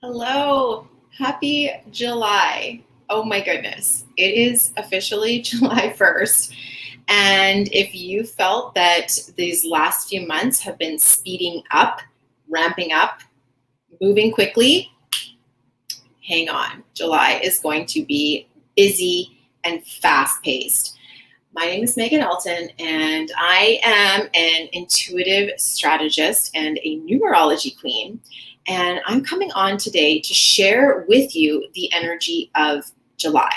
Hello, happy July. Oh my goodness, it is officially July 1st. And if you felt that these last few months have been speeding up, ramping up, moving quickly, hang on. July is going to be busy and fast paced. My name is Megan Elton, and I am an intuitive strategist and a numerology queen. And I'm coming on today to share with you the energy of July.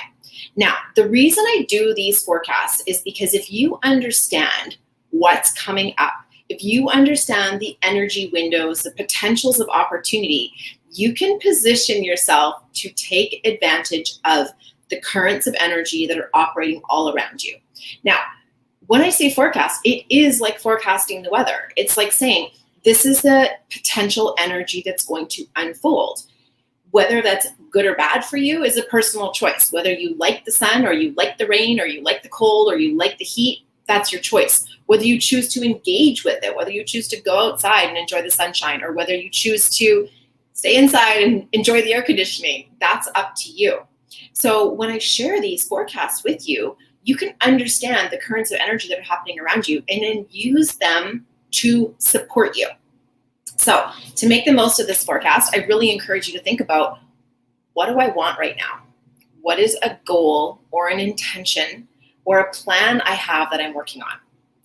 Now, the reason I do these forecasts is because if you understand what's coming up, if you understand the energy windows, the potentials of opportunity, you can position yourself to take advantage of the currents of energy that are operating all around you. Now, when I say forecast, it is like forecasting the weather. It's like saying, this is the potential energy that's going to unfold. Whether that's good or bad for you is a personal choice. Whether you like the sun or you like the rain or you like the cold or you like the heat, that's your choice. Whether you choose to engage with it, whether you choose to go outside and enjoy the sunshine, or whether you choose to stay inside and enjoy the air conditioning, that's up to you. So when I share these forecasts with you, you can understand the currents of energy that are happening around you and then use them to support you. So to make the most of this forecast, I really encourage you to think about, what do I want right now? What is a goal or an intention or a plan I have that I'm working on?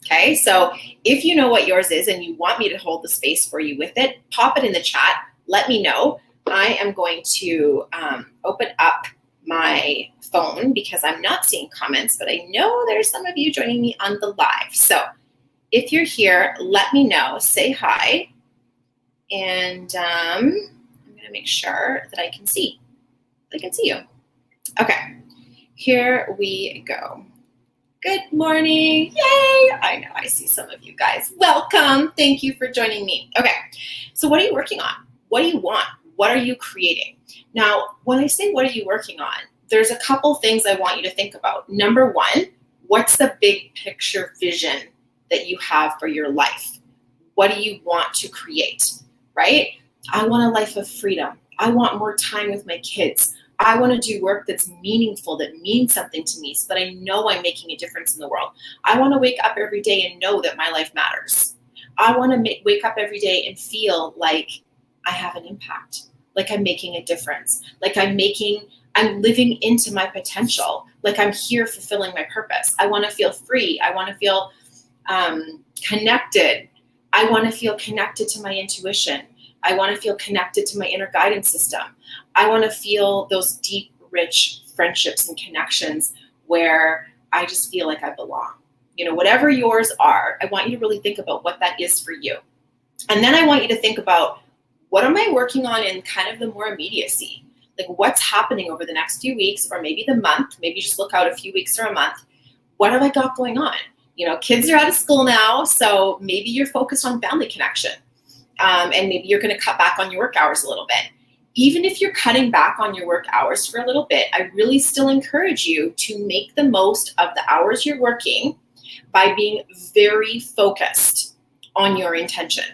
Okay, so if you know what yours is and you want me to hold the space for you with it, pop it in the chat. Let me know. I am going to open up my phone because I'm not seeing comments, but I know there's some of you joining me on the live. So if you're here, let me know. Say hi. And I'm going to make sure that I can see. I can see you. Okay, here we go. Good morning. Yay. I know I see some of you guys. Welcome. Thank you for joining me. Okay, so what are you working on? What do you want? What are you creating? Now, when I say what are you working on, there's a couple things I want you to think about. Number one, what's the big picture vision that you have for your life? What do you want to create, right? I want a life of freedom. I want more time with my kids. I want to do work that's meaningful, that means something to me so that I know I'm making a difference in the world. I want to wake up every day and know that my life matters. I want to wake up every day and feel like I have an impact, like I'm making a difference, like I'm living into my potential, like I'm here fulfilling my purpose. I want to feel free. I want to feel connected. I want to feel connected to my intuition. I want to feel connected to my inner guidance system. I want to feel those deep, rich friendships and connections where I just feel like I belong. You know, whatever yours are, I want you to really think about what that is for you. And then I want you to think about, what am I working on in kind of the more immediacy? Like, what's happening over the next few weeks or maybe the month? Maybe just look out a few weeks or a month. What have I got going on? You know, kids are out of school now, so maybe you're focused on family connection. And maybe you're going to cut back on your work hours a little bit. Even if you're cutting back on your work hours for a little bit, I really still encourage you to make the most of the hours you're working by being very focused on your intention.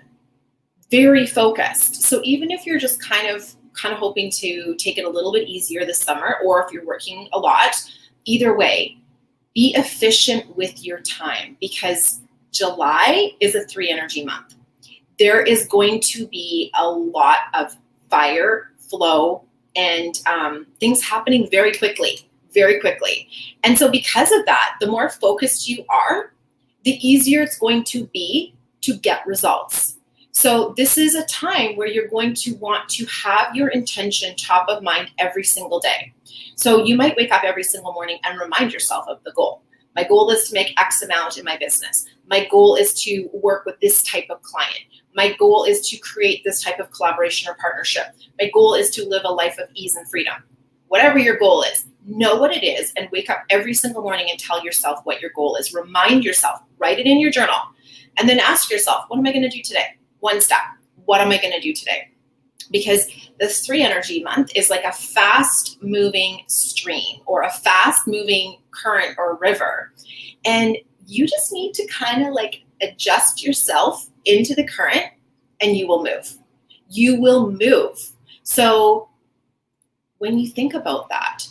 Very focused. So even if you're just kind of hoping to take it a little bit easier this summer, or if you're working a lot, either way, be efficient with your time, because July is a 3 energy month. There is going to be a lot of fire, flow, and things happening very quickly, very quickly. And so because of that, the more focused you are, the easier it's going to be to get results. So this is a time where you're going to want to have your intention top of mind every single day. So you might wake up every single morning and remind yourself of the goal. My goal is to make X amount in my business. My goal is to work with this type of client. My goal is to create this type of collaboration or partnership. My goal is to live a life of ease and freedom. Whatever your goal is, know what it is and wake up every single morning and tell yourself what your goal is. Remind yourself, write it in your journal, and then ask yourself, what am I going to do today? One step. What am I going to do today? Because this 3 energy month is like a fast moving stream or a fast moving current or river. And you just need to kind of like adjust yourself into the current and you will move. You will move. So when you think about that,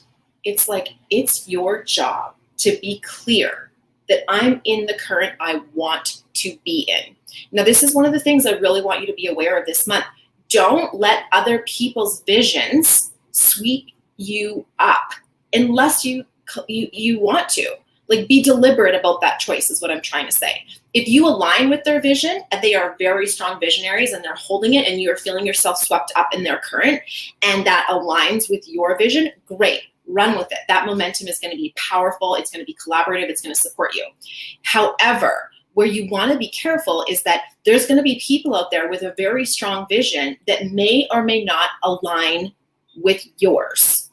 it's like it's your job to be clear that I'm in the current I want to be in. Now, this is one of the things I really want you to be aware of this month. Don't let other people's visions sweep you up unless you want to. Like, be deliberate about that choice is what I'm trying to say. If you align with their vision and they are very strong visionaries and they're holding it and you're feeling yourself swept up in their current and that aligns with your vision, great, run with it. That momentum is going to be powerful. It's going to be collaborative. It's going to support you. However, where you want to be careful is that there's going to be people out there with a very strong vision that may or may not align with yours.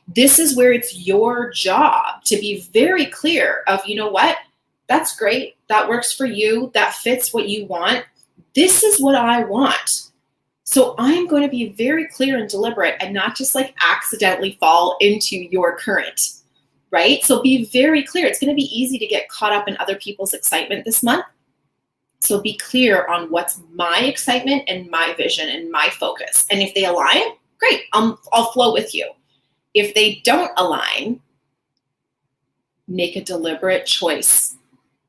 This is where it's your job to be very clear of, you know what, that's great. That works for you. That fits what you want. This is what I want. So I'm going to be very clear and deliberate and not just like accidentally fall into your current, right? So be very clear. It's going to be easy to get caught up in other people's excitement this month. So be clear on what's my excitement and my vision and my focus. And if they align, great, I'll flow with you. If they don't align, make a deliberate choice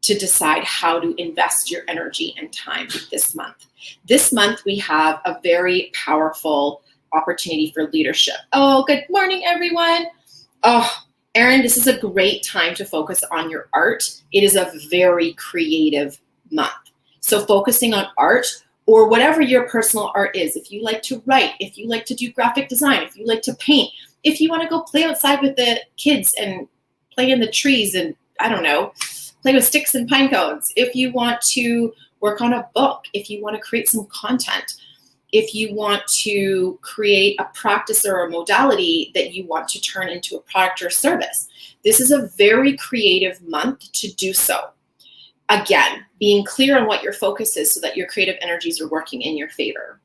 to decide how to invest your energy and time this month. This month, we have a very powerful opportunity for leadership. Oh, good morning, everyone. Oh, Erin, this is a great time to focus on your art. It is a very creative month. So focusing on art or whatever your personal art is, if you like to write, if you like to do graphic design, if you like to paint, if you want to go play outside with the kids and play in the trees and, I don't know, play with sticks and pine cones, if you want to work on a book, if you want to create some content, if you want to create a practice or a modality that you want to turn into a product or service. This is a very creative month to do so. Again, being clear on what your focus is so that your creative energies are working in your favor.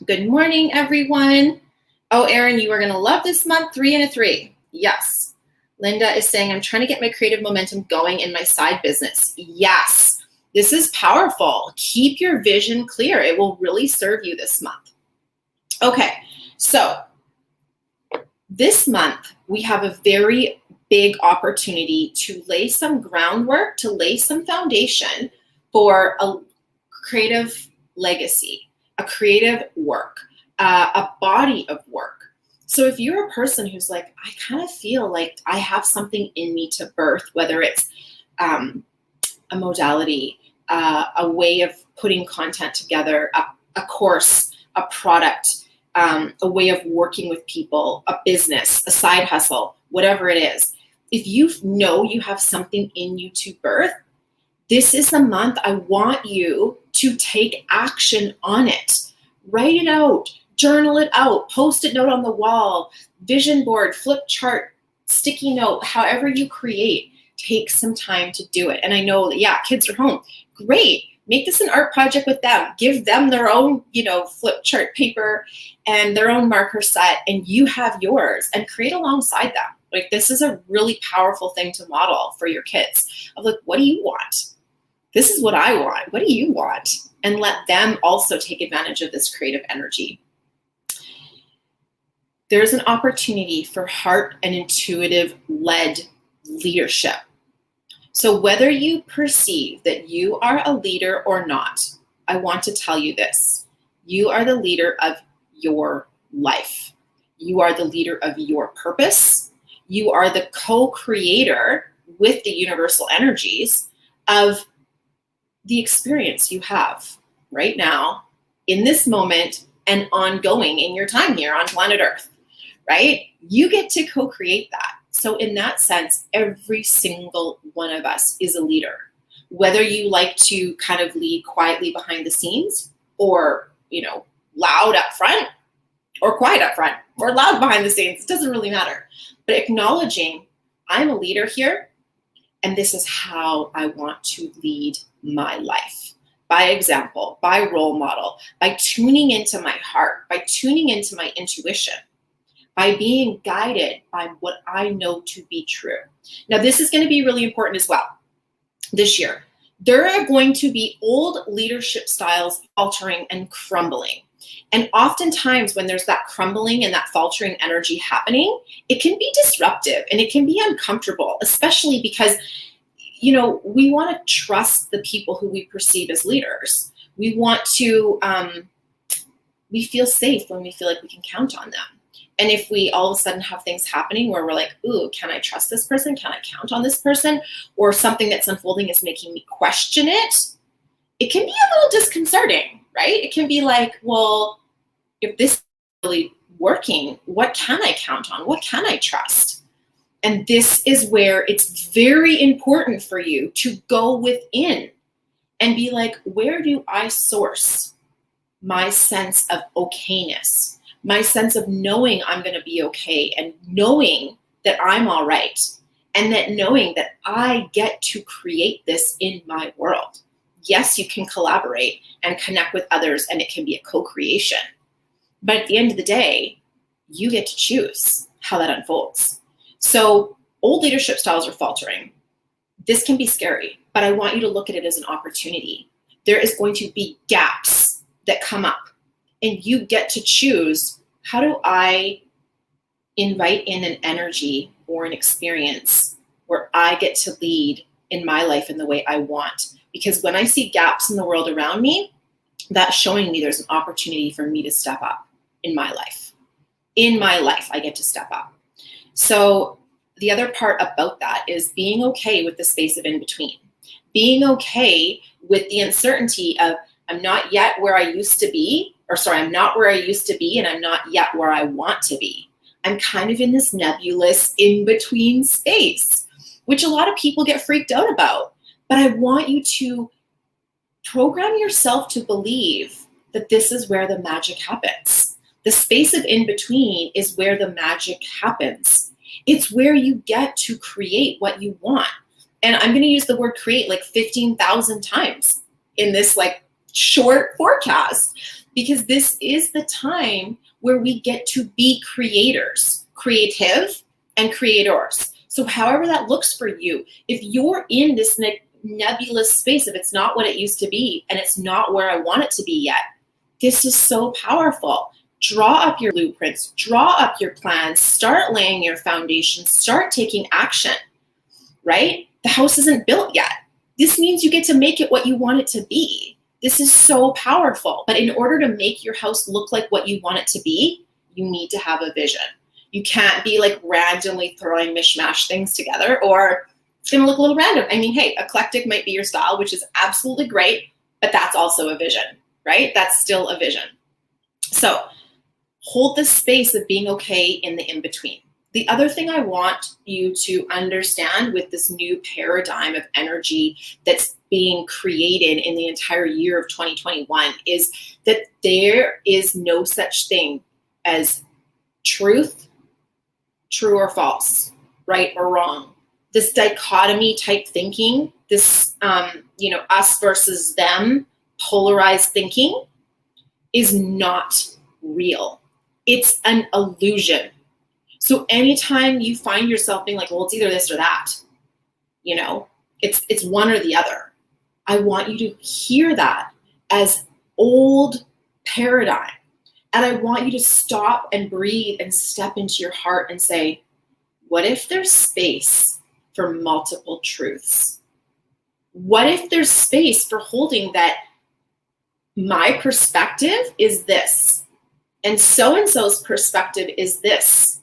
Good morning, everyone. Oh, Erin, you are going to love this month. 3 and a 3. Yes. Linda is saying, I'm trying to get my creative momentum going in my side business. Yes. This is powerful. Keep your vision clear. It will really serve you this month. Okay. So this month, we have a very big opportunity to lay some groundwork, to lay some foundation for a creative legacy, a creative work, a body of work. So if you're a person who's like, I kind of feel like I have something in me to birth, whether it's a modality, a way of putting content together, a course, a product, a way of working with people, a business, a side hustle, whatever it is. If you know you have something in you to birth, this is the month I want you to take action on it. Write it out, journal it out, post-it note on the wall, vision board, flip chart, sticky note, however you create, take some time to do it. And I know that, yeah, kids are home. Great. Make this an art project with them. Give them their own, flip chart paper and their own marker set, and you have yours, and create alongside them. Like, this is a really powerful thing to model for your kids of like, what do you want? This is what I want. What do you want? And let them also take advantage of this creative energy. There's an opportunity for heart and intuitive led leadership. So whether you perceive that you are a leader or not, I want to tell you this. You are the leader of your life. You are the leader of your purpose. You are the co-creator with the universal energies of the experience you have right now in this moment and ongoing in your time here on planet Earth, right? You get to co-create that. So in that sense, every single one of us is a leader, whether you like to kind of lead quietly behind the scenes or, loud up front or quiet up front or loud behind the scenes. It doesn't really matter. But acknowledging I'm a leader here and this is how I want to lead my life. By example, by role model, by tuning into my heart, by tuning into my intuition, by being guided by what I know to be true. Now, this is going to be really important as well this year. There are going to be old leadership styles altering and crumbling. And oftentimes when there's that crumbling and that faltering energy happening, it can be disruptive and it can be uncomfortable, especially because, we want to trust the people who we perceive as leaders. We want to, we feel safe when we feel like we can count on them. And if we all of a sudden have things happening where we're like, ooh, can I trust this person? Can I count on this person? Or something that's unfolding is making me question it, it can be a little disconcerting, right? It can be like, well, if this is really working, what can I count on? What can I trust? And this is where it's very important for you to go within and be like, where do I source my sense of okayness, my sense of knowing I'm going to be okay and knowing that I'm all right, and that knowing that I get to create this in my world. Yes, you can collaborate and connect with others, and it can be a co-creation. But at the end of the day, you get to choose how that unfolds. So old leadership styles are faltering. This can be scary, but I want you to look at it as an opportunity. There is going to be gaps that come up, and you get to choose, how do I invite in an energy or an experience where I get to lead in my life in the way I want? Because when I see gaps in the world around me, that's showing me there's an opportunity for me to step up in my life. In my life, I get to step up. So the other part about that is being okay with the space of in between. Being okay with the uncertainty of, I'm not yet where I used to be, I'm not where I used to be, and I'm not yet where I want to be. I'm kind of in this nebulous in-between space, which a lot of people get freaked out about. But I want you to program yourself to believe that this is where the magic happens. The space of in-between is where the magic happens. It's where you get to create what you want. And I'm going to use the word create like 15,000 times in this like short forecast, because this is the time where we get to be creators, creative and creators. So however that looks for you, if you're in this nebulous space, if it's not what it used to be and it's not where I want it to be yet, this is so powerful. Draw up your blueprints, draw up your plans, start laying your foundation, start taking action, right? The house isn't built yet. This means you get to make it what you want it to be. This is so powerful. But in order to make your house look like what you want it to be, you need to have a vision. You can't be like randomly throwing mishmash things together, or it's going to look a little random. I mean, hey, eclectic might be your style, which is absolutely great, but that's also a vision, right? That's still a vision. So hold the space of being okay in the in-between. The other thing I want you to understand with this new paradigm of energy that's being created in the entire year of 2021 is that there is no such thing as truth, true or false, right or wrong. This dichotomy type thinking, this, us versus them, polarized thinking is not real. It's an illusion. So anytime you find yourself being like, well, it's either this or that, it's one or the other. I want you to hear that as old paradigm. And I want you to stop and breathe and step into your heart and say, what if there's space for multiple truths? What if there's space for holding that my perspective is this, and so-and-so's perspective is this?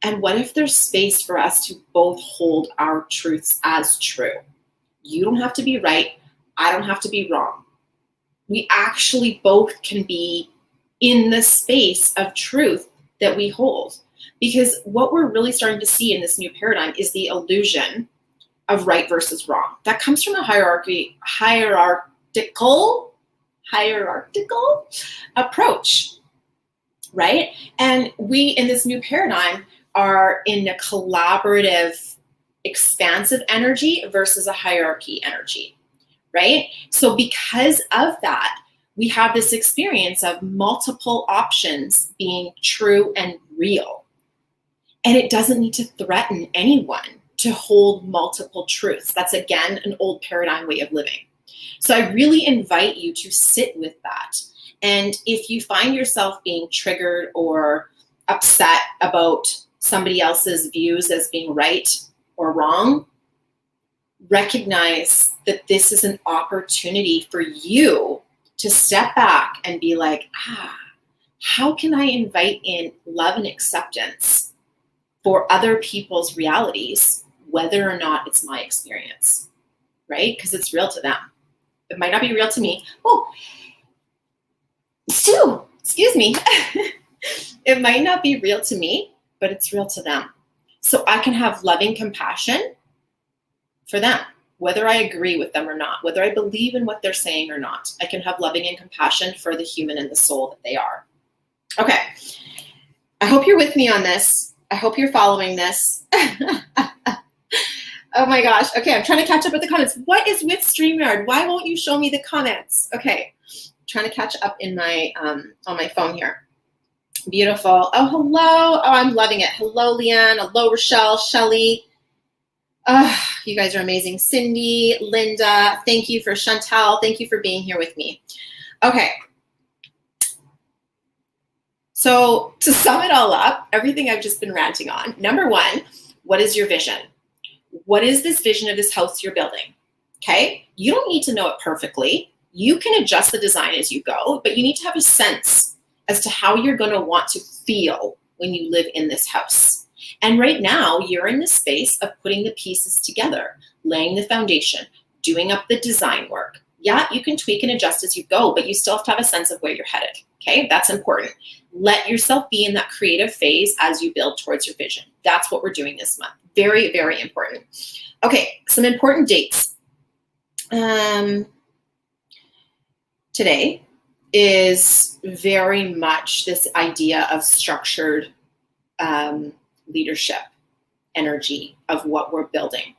And what if there's space for us to both hold our truths as true? You don't have to be right. I don't have to be wrong. We actually both can be in the space of truth that we hold. Because what we're really starting to see in this new paradigm is the illusion of right versus wrong. That comes from a hierarchical approach, right? And we, in this new paradigm, are in a collaborative, expansive energy versus a hierarchy energy, right? So because of that, we have this experience of multiple options being true and real. And it doesn't need to threaten anyone to hold multiple truths. That's, again, an old paradigm way of living. So I really invite you to sit with that And if you find yourself being triggered or upset about somebody else's views as being right or wrong, recognize that this is an opportunity for you to step back and be like, how can I invite in love and acceptance for other people's realities, whether or not it's my experience, right? Because it's real to them. It might not be real to me. Oh, Stu, excuse me. It might not be real to me, but it's real to them. So I can have loving compassion for them, whether I agree with them or not, whether I believe in what they're saying or not. I can have loving and compassion for the human and the soul that they are. Okay. I hope you're with me on this. I hope you're following this. Oh my gosh. Okay, I'm trying to catch up with the comments. What is with StreamYard? Why won't you show me the comments? Okay, trying to catch up in my on my phone here. Beautiful. Oh, hello. Oh, I'm loving it. Hello, Leanne. Hello, Rochelle, Shelly. You guys are amazing. Cindy, Linda, thank you for Chantal. Thank you for being here with me. Okay. So to sum it all up, everything I've just been ranting on. Number one, what is your vision? What is this vision of this house you're building? Okay. You don't need to know it perfectly. You can adjust the design as you go, but you need to have a sense as to how you're going to want to feel when you live in this house. And right now, you're in the space of putting the pieces together, laying the foundation, doing up the design work. Yeah, you can tweak and adjust as you go, but you still have to have a sense of where you're headed. Okay, that's important. Let yourself be in that creative phase as you build towards your vision. That's what we're doing this month. Very, very important. Okay, some important dates. Today is very much this idea of structured leadership energy of what we're building.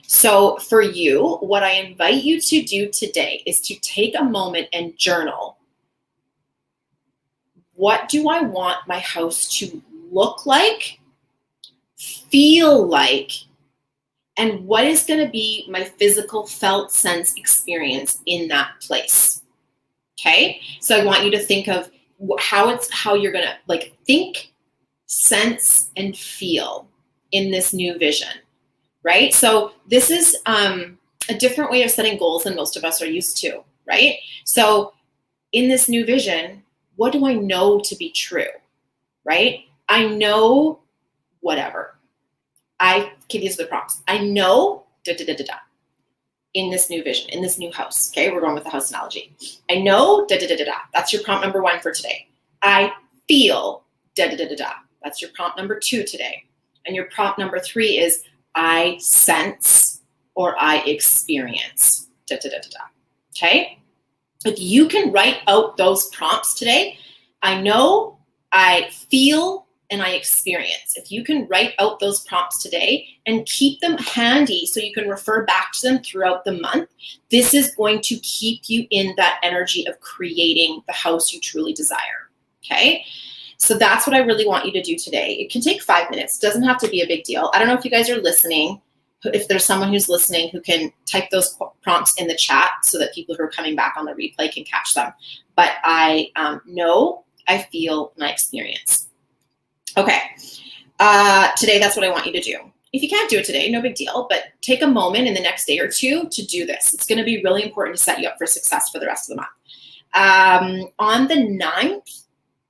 So for you, what I invite you to do today is to take a moment and journal. What do I want my house to look like, feel like, and what is going to be my physical felt sense experience in that place? Okay, so I want you to think of how you're going to like think, sense, and feel in this new vision, right? So this is a different way of setting goals than most of us are used to, right? So in this new vision, what do I know to be true, right? I know whatever. These are the prompts. I know in this new vision, in this new house. Okay, we're going with the house analogy. I know That's your prompt number 1 for today. I feel That's your prompt number 2 today. And your prompt number 3 is I sense or I experience Okay? If you can write out those prompts today, I know, I feel, and I experience. If you can write out those prompts today and keep them handy so you can refer back to them throughout the month, this is going to keep you in that energy of creating the house you truly desire, okay? So that's what I really want you to do today. It can take 5 minutes. It doesn't have to be a big deal. I don't know if you guys are listening, if there's someone who's listening who can type those prompts in the chat so that people who are coming back on the replay can catch them. But I know, I feel, and I experience. Okay, today that's what I want you to do. If you can't do it today, no big deal, but take a moment in the next day or two to do this. It's going to be really important to set you up for success for the rest of the month. On the 9th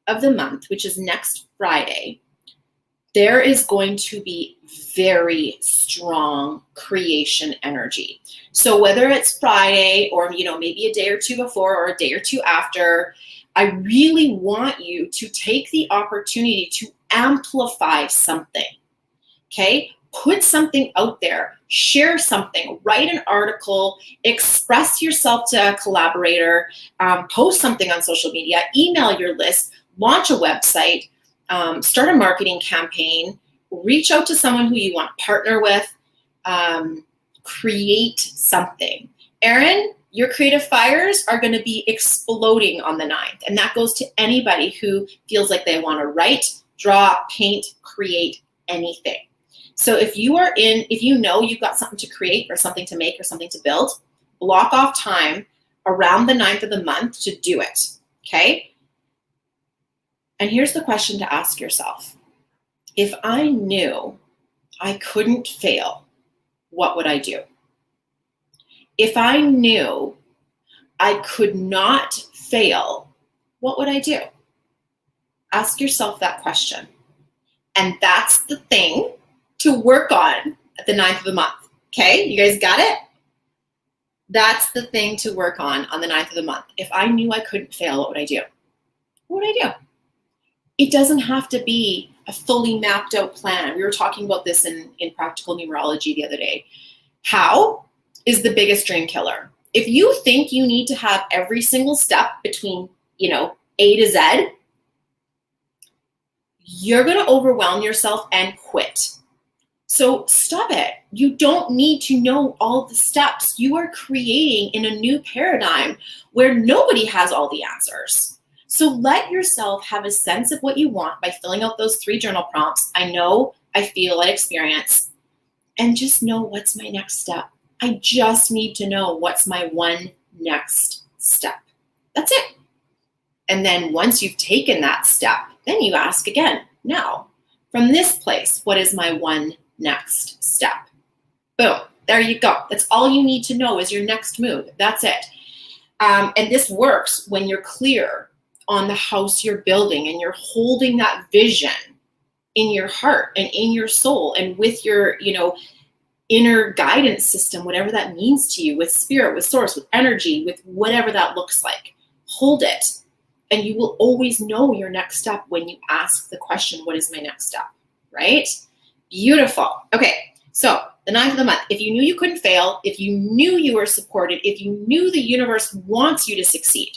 of the month, which is next Friday, there is going to be very strong creation energy. So whether it's Friday or, maybe a day or two before or a day or two after, I really want you to take the opportunity to amplify something, okay? Put something out there, share something, write an article, express yourself to a collaborator, post something on social media, email your list, launch a website, start a marketing campaign, reach out to someone who you want to partner with, create something. Erin, your creative fires are going to be exploding on the 9th. And that goes to anybody who feels like they want to write, draw, paint, create anything. So if you know you've got something to create or something to make or something to build, block off time around the 9th of the month to do it. Okay? And here's the question to ask yourself. If I knew I couldn't fail, what would I do? If I knew I could not fail, what would I do? Ask yourself that question. And that's the thing to work on at the 9th of the month. Okay, you guys got it? That's the thing to work on the 9th of the month. If I knew I couldn't fail, what would I do? What would I do? It doesn't have to be a fully mapped out plan. We were talking about this in practical numerology the other day. How is the biggest dream killer? If you think you need to have every single step between, A to Z, you're going to overwhelm yourself and quit. So stop it. You don't need to know all the steps. You are creating in a new paradigm where nobody has all the answers. So let yourself have a sense of what you want by filling out those 3 journal prompts. I know, I feel, I experience, and just know what's my next step. I just need to know what's my one next step. That's it. And then once you've taken that step, then you ask again, now, from this place, what is my one next step? Boom, there you go. That's all you need to know is your next move. That's it. And this works when you're clear on the house you're building and you're holding that vision in your heart and in your soul and with your, inner guidance system, whatever that means to you, with spirit, with source, with energy, with whatever that looks like. Hold it. And you will always know your next step when you ask the question, what is my next step? Right? Beautiful. Okay, so the 9th of the month, if you knew you couldn't fail, if you knew you were supported, if you knew the universe wants you to succeed,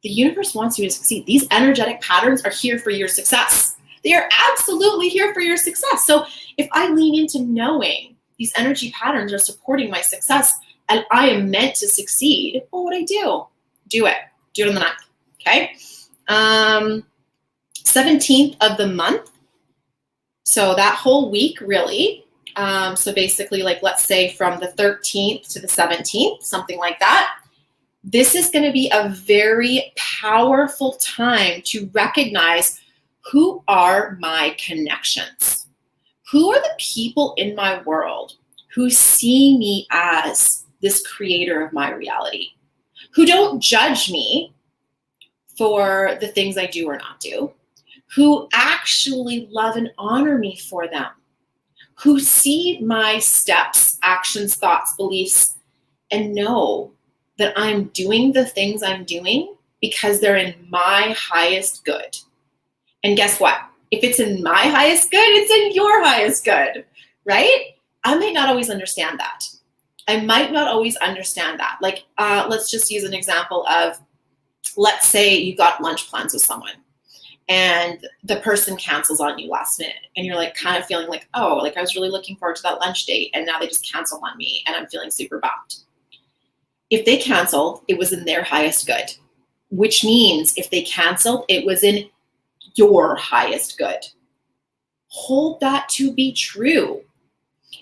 the universe wants you to succeed. These energetic patterns are here for your success. They are absolutely here for your success. So if I lean into knowing these energy patterns are supporting my success and I am meant to succeed, what would I do? Do it. Do it on the 9th. Okay. 17th of the month. So that whole week, really. So basically, let's say from the 13th to the 17th, something like that. This is going to be a very powerful time to recognize who are my connections. Who are the people in my world who see me as this creator of my reality? Who don't judge me for the things I do or not do? Who actually love and honor me for them? Who see my steps, actions, thoughts, beliefs, and know that I'm doing the things I'm doing because they're in my highest good. And guess what? If it's in my highest good, it's in your highest good, right? I might not always understand that. Let's just use an example of, let's say you got lunch plans with someone and the person cancels on you last minute and you're kind of feeling I was really looking forward to that lunch date and now they just cancel on me and I'm feeling super bummed. If they canceled, it was in their highest good, which means if they canceled, it was in your highest good. Hold that to be true.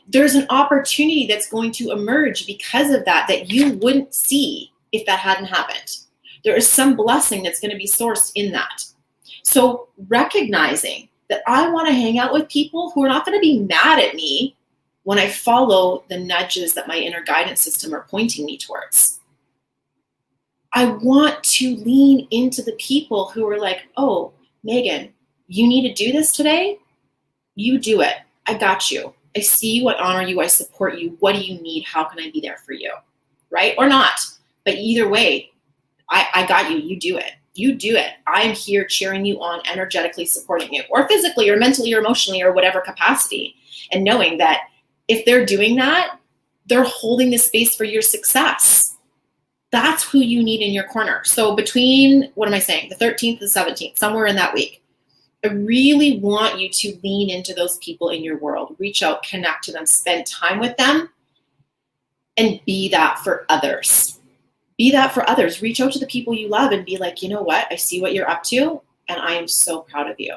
There's an opportunity that's going to emerge because of that you wouldn't see if that hadn't happened. There is some blessing that's going to be sourced in that. So recognizing that I want to hang out with people who are not going to be mad at me when I follow the nudges that my inner guidance system are pointing me towards. I want to lean into the people who are oh, Megan, you need to do this today? You do it. I got you. I see you, I honor you, I support you. What do you need? How can I be there for you? Right? Or not. But either way, I got you. You do it. You do it. I'm here cheering you on, energetically supporting you, or physically or mentally or emotionally or whatever capacity. And knowing that if they're doing that, they're holding the space for your success. That's who you need in your corner. So between, the 13th and the 17th, somewhere in that week, I really want you to lean into those people in your world. Reach out, connect to them, spend time with them, and be that for others. Be that for others. Reach out to the people you love and be you know what? I see what you're up to, and I am so proud of you.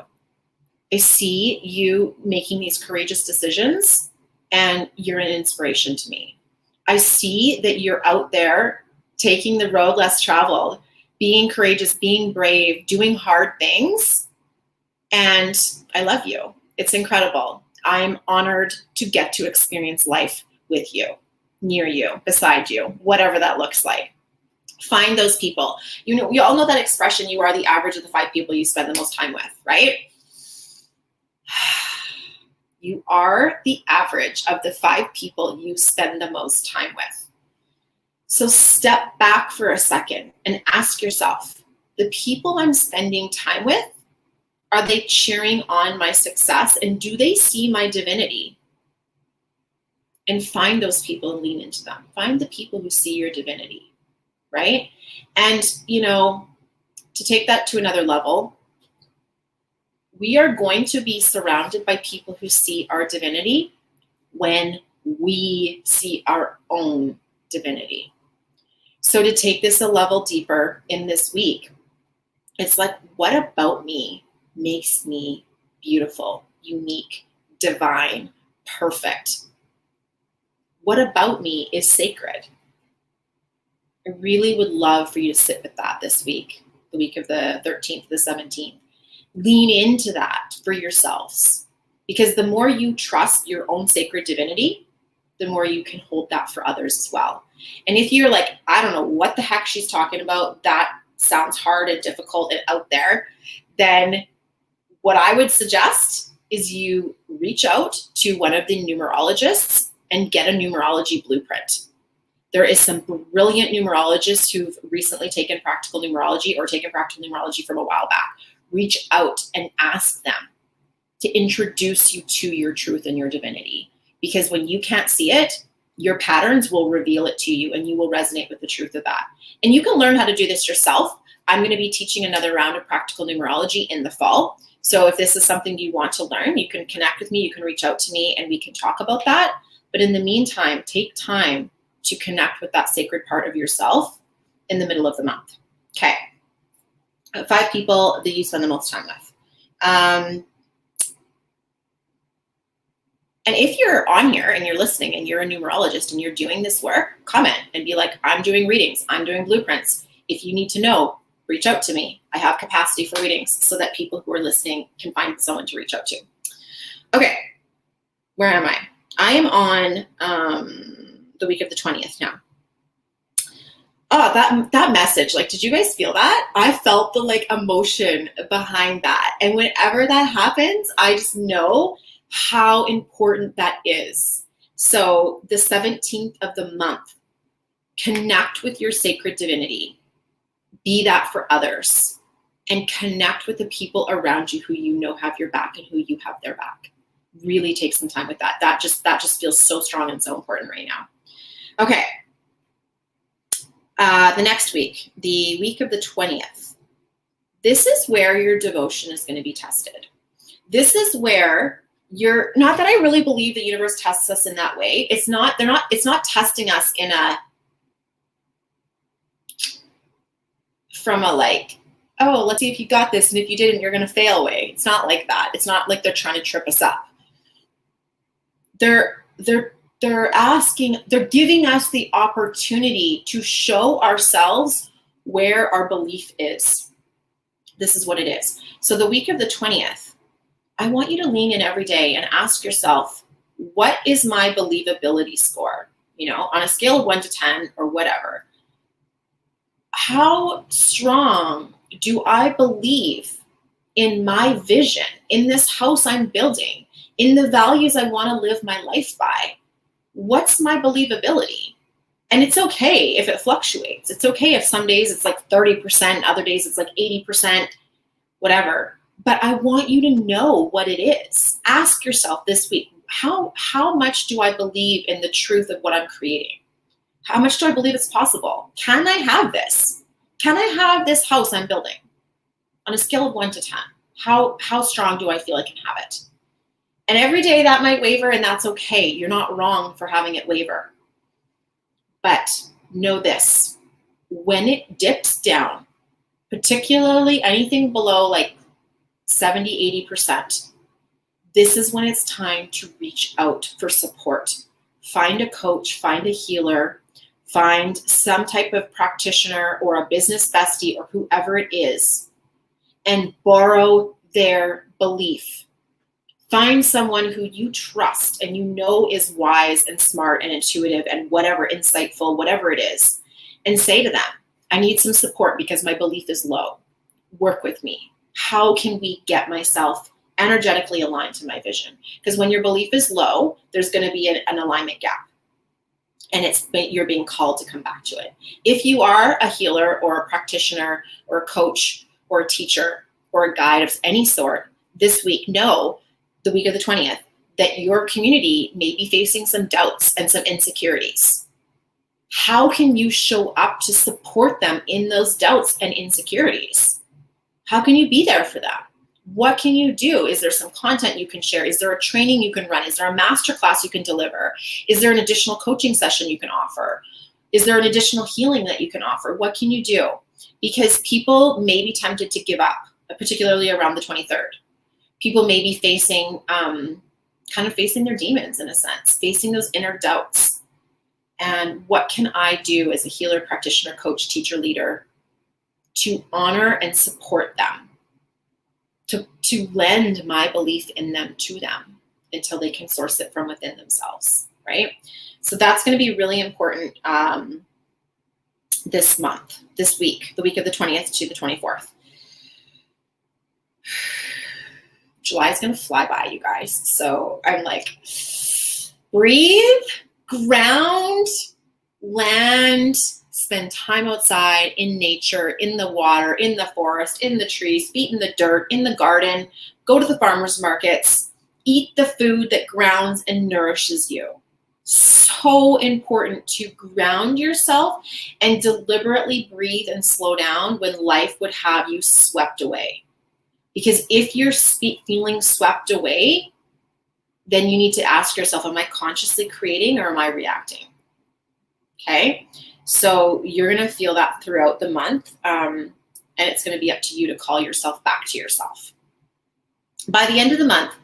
I see you making these courageous decisions, and you're an inspiration to me. I see that you're out there taking the road less traveled being courageous, being brave, doing hard things. And I love you. It's incredible. I'm honored to get to experience life with you, near you, beside you, whatever that looks like. Find those people. You know, we all know that expression, you are the average of the 5 people you spend the most time with, right? You are the average of the 5 people you spend the most time with. So step back for a second and ask yourself, the people I'm spending time with, are they cheering on my success, and do they see my divinity? And find those people and lean into them. Find the people who see your divinity, right? And, you know, to take that to another level, we are going to be surrounded by people who see our divinity when we see our own divinity. So to take this a level deeper in this week, it's like, what about me makes me beautiful, unique, divine, perfect? What about me is sacred? I really would love for you to sit with that this week, the week of the 13th, the 17th. Lean into that for yourselves, because the more you trust your own sacred divinity, the more you can hold that for others as well. And if you're like, I don't know what the heck she's talking about, that sounds hard and difficult and out there, then what I would suggest is you reach out to one of the numerologists and get a numerology blueprint. There is some brilliant numerologists who've recently taken practical numerology or taken practical numerology from a while back. Reach out and ask them to introduce you to your truth and your divinity. Because when you can't see it, your patterns will reveal it to you and you will resonate with the truth of that. And you can learn how to do this yourself. I'm going to be teaching another round of practical numerology in the fall. So if this is something you want to learn, you can connect with me, you can reach out to me, and we can talk about that. But in the meantime, take time to connect with that sacred part of yourself in the middle of the month. Okay. 5 people that you spend the most time with. And if you're on here and you're listening and you're a numerologist and you're doing this work, comment and be like, I'm doing readings, I'm doing blueprints. If you need to know, reach out to me. I have capacity for readings so that people who are listening can find someone to reach out to. Okay, where am I? I am on the week of the 20th now. Oh, that message, like, did you guys feel that? I felt the like emotion behind that. And whenever that happens, I just know how important that is. So the 17th of the month, connect with your sacred divinity. Be that for others, and connect with the people around you who you know have your back and who you have their back. Really take some time with that. That just feels so strong and so important right now. Okay. The next week, the week of the 20th, this is where your devotion is going to be tested. This is where you're, not that I really believe the universe tests us in that way. It's not testing us in from a like, oh, let's see if you got this, and if you didn't, you're going to fail way. It's not like that. It's not like they're trying to trip us up. They're giving us the opportunity to show ourselves where our belief is. This is what it is. So the week of the 20th, I want you to lean in every day and ask yourself, what is my believability score? You know, on a scale of 1 to 10 or whatever. How strong do I believe in my vision, in this house I'm building, in the values I want to live my life by? What's my believability? And it's okay if it fluctuates. It's okay if some days it's like 30%, other days it's like 80%, whatever. But I want you to know what it is. Ask yourself this week, how much do I believe in the truth of what I'm creating? How much do I believe it's possible? Can I have this? Can I have this house I'm building? On a scale of 1 to 10, how strong do I feel I can have it? And every day that might waver, and that's okay. You're not wrong for having it waver. But know this, when it dips down, particularly anything below like 70, 80%, this is when it's time to reach out for support. Find a coach, find a healer, Find some type of practitioner or a business bestie or whoever it is and borrow their belief. Find someone who you trust and you know is wise and smart and intuitive and whatever, insightful, whatever it is, and say to them, I need some support because my belief is low. Work with me. How can we get myself energetically aligned to my vision? Because when your belief is low, there's going to be an alignment gap. And you're being called to come back to it. If you are a healer or a practitioner or a coach or a teacher or a guide of any sort, this week, know the week of the 20th that your community may be facing some doubts and some insecurities. How can you show up to support them in those doubts and insecurities? How can you be there for them? What can you do? Is there some content you can share? Is there a training you can run? Is there a masterclass you can deliver? Is there an additional coaching session you can offer? Is there an additional healing that you can offer? What can you do? Because people may be tempted to give up, particularly around the 23rd. People may be facing, facing their demons in a sense, facing those inner doubts. And what can I do as a healer, practitioner, coach, teacher, leader to honor and support them? To lend my belief in them to them until they can source it from within themselves, right? So that's going to be really important this month, this week, the week of the 20th to the 24th. July is going to fly by, you guys. So I'm like, breathe, ground, land, spend time outside in nature, in the water, in the forest, in the trees, feet in the dirt, in the garden, go to the farmers markets, eat the food that grounds and nourishes you. So important to ground yourself and deliberately breathe and slow down when life would have you swept away. Because if you're feeling swept away, then you need to ask yourself, am I consciously creating or am I reacting? Okay. So you're going to feel that throughout the month, and it's going to be up to you to call yourself back to yourself. By the end of the month,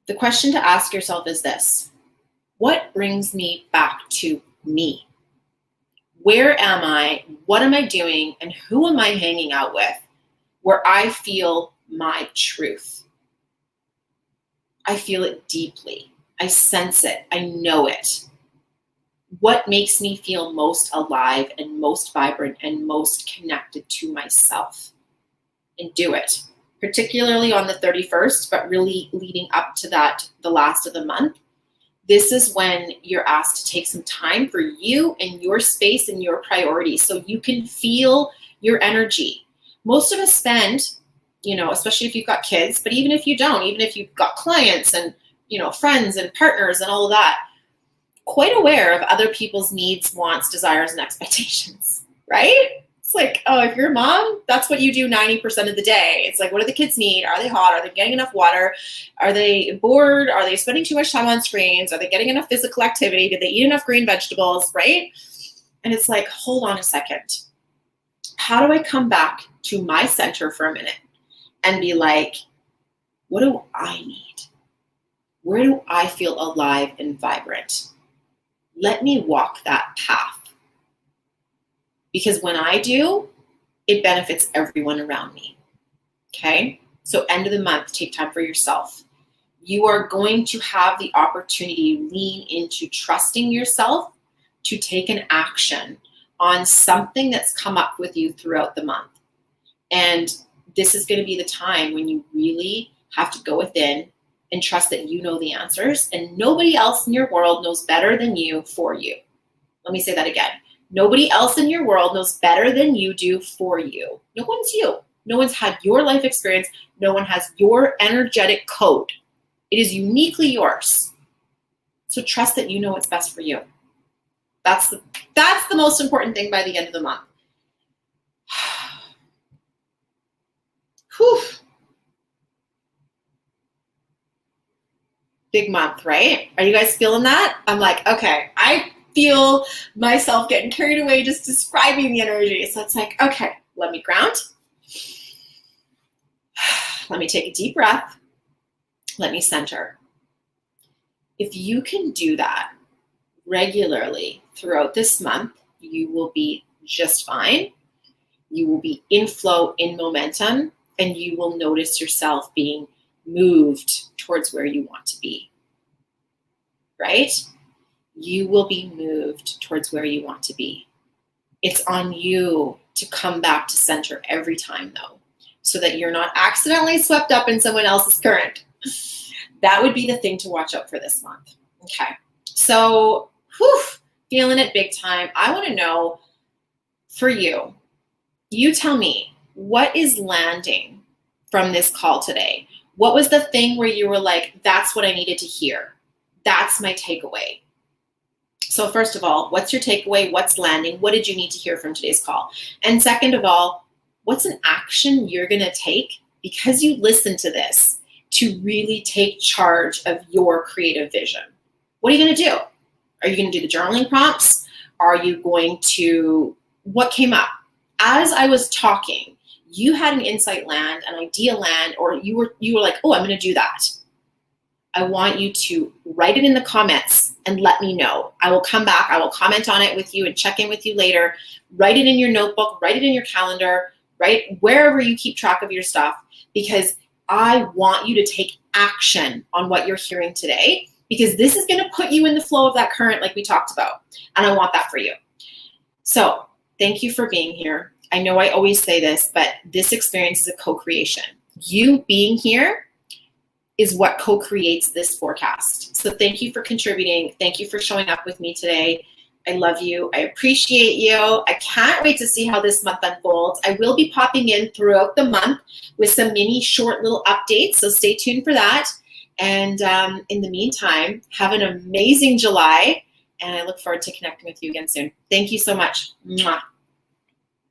the question to ask yourself is this: what brings me back to me? Where am I? What am I doing? And who am I hanging out with where I feel my truth? I feel it deeply. I sense it. I know it. What makes me feel most alive and most vibrant and most connected to myself? And do it, particularly on the 31st, but really leading up to that, the last of the month. This is when you're asked to take some time for you and your space and your priorities so you can feel your energy. Most of us spend, especially if you've got kids, but even if you don't, even if you've got clients and, friends and partners and all of that, quite aware of other people's needs, wants, desires, and expectations, right? It's like, oh, if you're a mom, that's what you do 90% of the day. It's like, what do the kids need? Are they hot? Are they getting enough water? Are they bored? Are they spending too much time on screens? Are they getting enough physical activity? Did they eat enough green vegetables, right? And it's like, hold on a second. How do I come back to my center for a minute and be like, what do I need? Where do I feel alive and vibrant? Let me walk that path. Because when I do, it benefits everyone around me. Okay? So end of the month, take time for yourself. You are going to have the opportunity to lean into trusting yourself to take an action on something that's come up with you throughout the month. And this is going to be the time when you really have to go within and trust that you know the answers, and nobody else in your world knows better than you for you. Let me say that again. Nobody else in your world knows better than you do for you. No one's you. No one's had your life experience. No one has your energetic code. It is uniquely yours. So trust that you know what's best for you. That's the most important thing by the end of the month. Whew. Big month, right? Are you guys feeling that? I'm like, okay, I feel myself getting carried away just describing the energy. So it's like, okay, let me ground. Let me take a deep breath. Let me center. If you can do that regularly throughout this month, you will be just fine. You will be in flow, in momentum, and you will notice yourself being moved towards where you want to be, right? You will be moved towards where you want to be. It's on you to come back to center every time, though, so that you're not accidentally swept up in someone else's current. That would be the thing to watch out for this month. Okay, so feeling it big time. I want to know for you, you tell me, what is landing from this call today? What was the thing where you were like, that's what I needed to hear? That's my takeaway. So first of all, what's your takeaway? What's landing? What did you need to hear from today's call? And second of all, what's an action you're going to take because you listened to this to really take charge of your creative vision? What are you going to do? Are you going to do the journaling prompts? Are you going to, what came up? As I was talking, you had an insight land, an idea land, or you were like, oh, I'm going to do that. I want you to write it in the comments and let me know. I will come back. I will comment on it with you and check in with you later. Write it in your notebook, write it in your calendar, right? Wherever you keep track of your stuff, because I want you to take action on what you're hearing today, because this is going to put you in the flow of that current like we talked about. And I want that for you. So thank you for being here. I know I always say this, but this experience is a co-creation. You being here is what co-creates this forecast. So thank you for contributing. Thank you for showing up with me today. I love you. I appreciate you. I can't wait to see how this month unfolds. I will be popping in throughout the month with some mini short little updates. So stay tuned for that. And in the meantime, have an amazing July. And I look forward to connecting with you again soon. Thank you so much. Mwah.